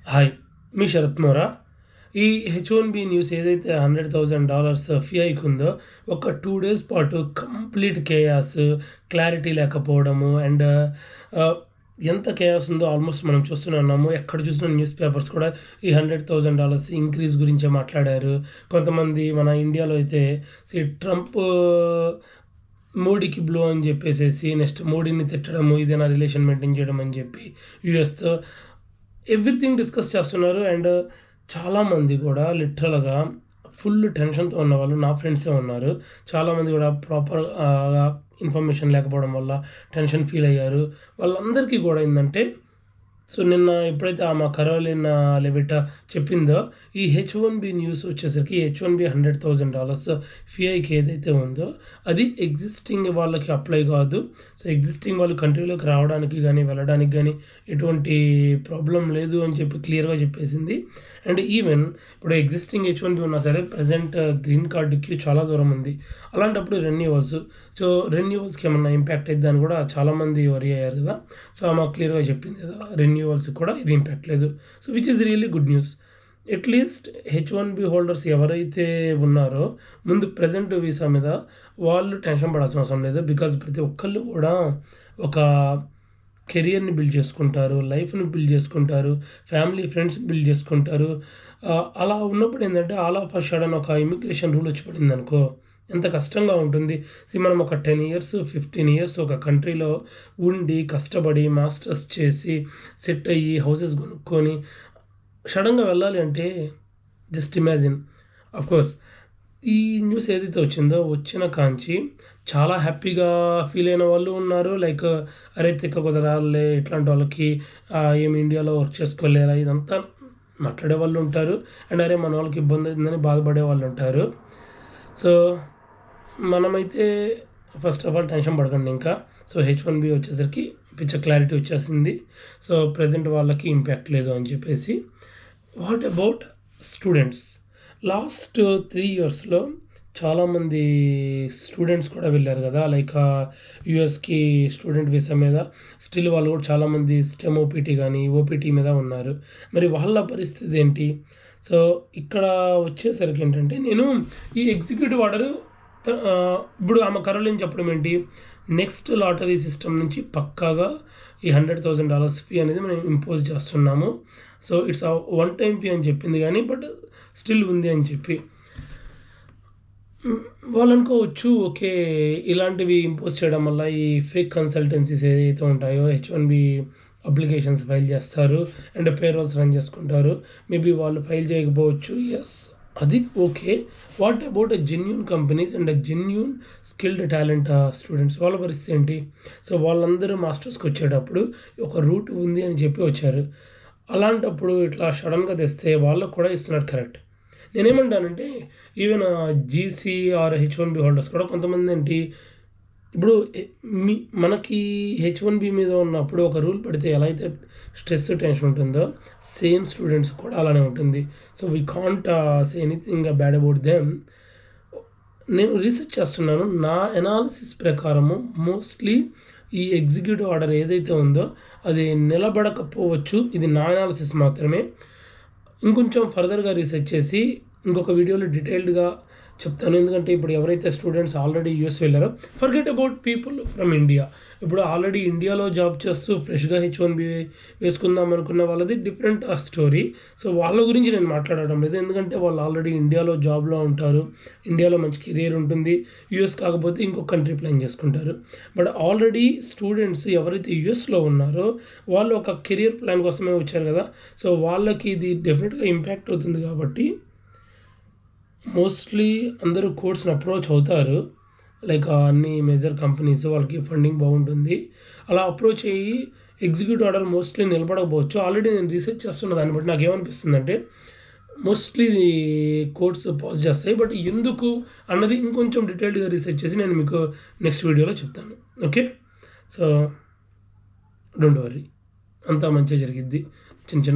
Hi. మీ శరత్ మోరా. ఈ H-1B news ఏదైతే $100,000 fee hike ఉందో, ఒక 2 డేస్ పాటు కంప్లీట్ కేయాస్, క్లారిటీ లేకపోవడము అండ్ ఆహ్, ఎంత కేయాస్ ఉందో ఆల్మోస్ట్ మనం చూస్తూనే ఉన్నాము. ఎక్కడ చూసినా న్యూస్ పేపర్స్ కూడా ఈ $100,000 ఇంక్రీజ్ గురించే మాట్లాడారు. కొంతమంది మన ఇండియాలో అయితే ట్రంప్ మోడీకి బ్లో అని చెప్పేసేసి నెక్స్ట్ మోడీని తిట్టడము, ఇదేనా రిలేషన్ మెయింటైన్ చేయడం అని చెప్పి యూఎస్‌తో ఎవ్రీథింగ్ డిస్కస్ చేస్తున్నారు. అండ్ చాలామంది కూడా లిటరల్‌గా ఫుల్ టెన్షన్‌తో ఉన్నవాళ్ళు నా ఫ్రెండ్సే ఉన్నారు. చాలామంది కూడా ప్రాపర్ ఇన్ఫర్మేషన్ లేకపోవడం వల్ల టెన్షన్ ఫీల్ అయ్యారు. వాళ్ళందరికీ కూడా ఏందంటే నిన్న ఎప్పుడైతే మా కరోలిన్ లెవిట్ చెప్పిందో, ఈ హెచ్-1బీ న్యూస్ వచ్చేసరికి హెచ్-1బీ $100,000 ఫీ హైక్ ఏదైతే ఉందో, అది ఎగ్జిస్టింగ్ వాళ్ళకి అప్లై కాదు. ఎగ్జిస్టింగ్ వాళ్ళు కంట్రీలోకి రావడానికి గానీ, వెళ్ళడానికి గానీ ఎటువంటి ప్రాబ్లమ్ లేదు అని చెప్పి క్లియర్‌గా చెప్పేసింది. అండ్ ఈవెన్ ఇప్పుడు ఎగ్జిస్టింగ్ హెచ్-1బీ ఉన్నా సరే ప్రెజెంట్ గ్రీన్ కార్డ్ క్యూ చాలా దూరం ఉంది. అలాంటప్పుడు రెన్యూవల్స్‌కి ఏమన్నా ఇంపాక్ట్ అయిద్దా అని కూడా చాలామంది వరీ అయ్యారు కదా! ఆమె క్లియర్‌గా చెప్పింది కదా! రెన్యూవల్స్‌కి కూడా ఇది ఇంపాక్ట్ లేదు. Which is really good news. At least H-1B holders ఎవరైతే ఉన్నారో ముందు ప్రెజెంట్ వీసా మీద వాళ్ళు టెన్షన్ పడాల్సిన అవసరం లేదు. బికాజ్ ప్రతి ఒక్కళ్ళు కూడా ఒక కెరియర్‌ని బిల్డ్ చేసుకుంటారు. లైఫ్‌ని బిల్డ్ చేసుకుంటారు. ఫ్యామిలీ, ఫ్రెండ్స్‌ని బిల్డ్ చేసుకుంటారు. అలా ఉన్నప్పుడు ఏందంటే ఆల్ ఆఫ్ ఎ సడెన్ ఒక ఇమిగ్రేషన్ రూల్ వచ్చి పడిందనుకో ఎంత కష్టంగా ఉంటుంది. మనం ఒక 10 ఇయర్స్, 15 ఇయర్స్ ఒక కంట్రీలో ఉండి, కష్టపడి, మాస్టర్స్ చేసి, సెట్ అయ్యి, హౌసెస్ కొనుక్కొని, సడెన్‌గా వెళ్ళాలి అంటే జస్ట్ ఇమాజిన్. ఆఫ్‌కోర్స్ ఈ న్యూస్ ఏదైతే వచ్చిందో, వచ్చిన కాంచి చాలా హ్యాపీగా ఫీల్ అయిన వాళ్ళు ఉన్నారు. లైక్ అరే! తిక్క కుదరాలిలే ఇట్లాంటి వాళ్ళకి ఏమి ఇండియాలో వర్క్ చేసుకోలేరా ఇదంతా మాట్లాడే వాళ్ళు ఉంటారు. అండ్ అరే! మన వాళ్ళకి ఇబ్బంది అవుతుందని బాధపడే వాళ్ళు ఉంటారు. సో మనమైతే ఫస్ట్ ఆఫ్ ఆల్ టెన్షన్ పడకండి ఇంకా. హెచ్-1బీ వచ్చేసరికి పిచ్చ క్లారిటీ వచ్చేసింది. ప్రెజెంట్ వాళ్ళకి ఇంపాక్ట్ లేదు అని చెప్పేసి. What about students? లాస్ట్ 3 ఇయర్స్‌లో చాలామంది స్టూడెంట్స్ కూడా వెళ్లారు కదా! లైక్ యూఎస్‌కి స్టూడెంట్ వీసా మీద స్టిల్ వాళ్ళు కూడా చాలామంది స్టెమ్ ఓపీటీ గానీ, ఓపీటీ మీద ఉన్నారు. మరి వాళ్ళ పరిస్థితి ఏంటి? ఇక్కడ వచ్చేసరికి ఏంటంటే నేను ఈ ఎగ్జిక్యూటివ్ ఆర్డరు ఇప్పుడు ఆమె కరోలిన్ చెప్పడం ఏంటి? నెక్స్ట్ లాటరీ సిస్టమ్ నుంచి పక్కాగా ఈ $100,000 ఫీ అనేది మనం ఇంపోజ్ చేస్తున్నాము. ఇట్స్ వన్ టైమ్ ఫీ అని చెప్పింది గానీ, బట్ స్టిల్ ఉంది అని చెప్పి. వాళ్ళు అనుకోవచ్చు ఓకే. ఇలాంటివి ఇంపోజ్ చేయడం వల్ల ఈ ఫేక్ కన్సల్టెన్సీస్ ఏదైతే ఉంటాయో హెచ్-1బీ అప్లికేషన్స్ ఫైల్ చేస్తారు. అండ్ పేరోల్స్ రన్ చేసుకుంటారు. మేబీ వాళ్ళు ఫైల్ చేయకపోవచ్చు. యెస్. అది okay. What about genuine companies and genuine skilled talent students వాళ్ళ పరిస్థితి ఏంటి? వాళ్ళందరూ మాస్టర్స్‌కి వచ్చేటప్పుడు ఒక రూట్ ఉంది అని చెప్పి వచ్చారు. అలాంటప్పుడు ఇట్లా సడెన్‌గా తెస్తే వాళ్ళకి కూడా ఇస్తున్నారు కరెక్ట్. నేనేమంటానంటే even GC are H-1B holders కూడా కొంతమంది ఏంటి ఇప్పుడు మనకి హెచ్-1బీ మీద ఉన్నప్పుడు ఒక రూల్ పెడితే ఎలా అయితే స్ట్రెస్, టెన్షన్ ఉంటుందో సేమ్ స్టూడెంట్స్ కూడా అలానే ఉంటుంది. We can't say anything bad about them. నేను రీసెర్చ్ చేస్తున్నాను. నా ఎనాలిసిస్ ప్రకారము మోస్ట్‌లీ ఈ ఎగ్జిక్యూటివ్ ఆర్డర్ ఏదైతే ఉందో అది నిలబడకపోవచ్చు. ఇది నా ఎనాలిసిస్ మాత్రమే. ఇంకొంచెం ఫర్దర్‌గా రీసెర్చ్ చేసి ఇంకొక వీడియోలో డీటెయిల్డ్‌గా చెప్తాను. ఎందుకంటే ఇప్పుడు ఎవరైతే స్టూడెంట్స్ ఆల్రెడీ యూఎస్ వెళ్లారో forget about people from India. ఇప్పుడు ఆల్రెడీ ఇండియాలో జాబ్ చేస్తూ ఫ్రెష్‌గా హెచ్-1బీ వేసుకుందాం అనుకున్న వాళ్ళది డిఫరెంట్ స్టోరీ. వాళ్ళ గురించి నేను మాట్లాడడం లేదు. ఎందుకంటే వాళ్ళు ఆల్రెడీ ఇండియాలో జాబ్‌లో ఉంటారు. ఇండియాలో మంచి కెరియర్ ఉంటుంది. యూఎస్ కాకపోతే ఇంకొక కంట్రీ ప్లాన్ చేసుకుంటారు. బట్ ఆల్రెడీ స్టూడెంట్స్ ఎవరైతే యూఎస్‌లో ఉన్నారో వాళ్ళు ఒక కెరియర్ ప్లాన్ కోసమే వచ్చారు కదా! వాళ్ళకి ఇది డెఫినిట్‌గా ఇంపాక్ట్ అవుతుంది కాబట్టి మోస్ట్‌లీ అందరూ కోర్స్‌ని అప్రోచ్ అవుతారు. లైక్ అన్ని మేజర్ కంపెనీస్ వాళ్ళకి ఫండింగ్ బాగుంటుంది. అలా అప్రోచ్ అయ్యి ఎగ్జిక్యూటివ్ ఆర్డర్ మోస్ట్‌లీ నిలబడకపోవచ్చు. ఆల్రెడీ నేను రీసెర్చ్ చేస్తున్న దాన్ని బట్టి నాకేమనిపిస్తుందంటే మోస్ట్‌లీ కోర్ట్స్ పాజ్ చేస్తాయి. బట్ ఎందుకు అన్నది ఇంకొంచెం డీటెయిల్డ్‌గా రీసెర్చ్ చేసి నేను మీకు నెక్స్ట్ వీడియోలో చెప్తాను. ఓకే. Don't worry. అంతా మంచిగా జరిగిద్ది. చిన్న చిన్న